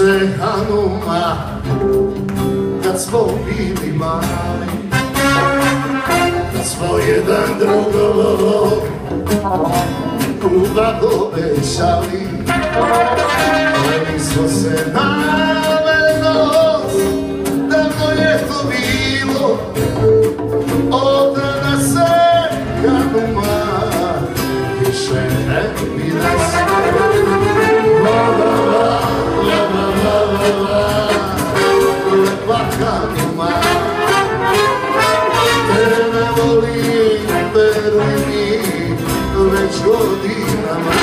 se Hanuma kad smo bili mali, kad smo jedan drugog uvak obećali, ali nismo se namerno, davno je to bilo, od tada se Hanuma više ne vidi se. Lepa Hanuma, tebe volim, veruj mi, već godinama.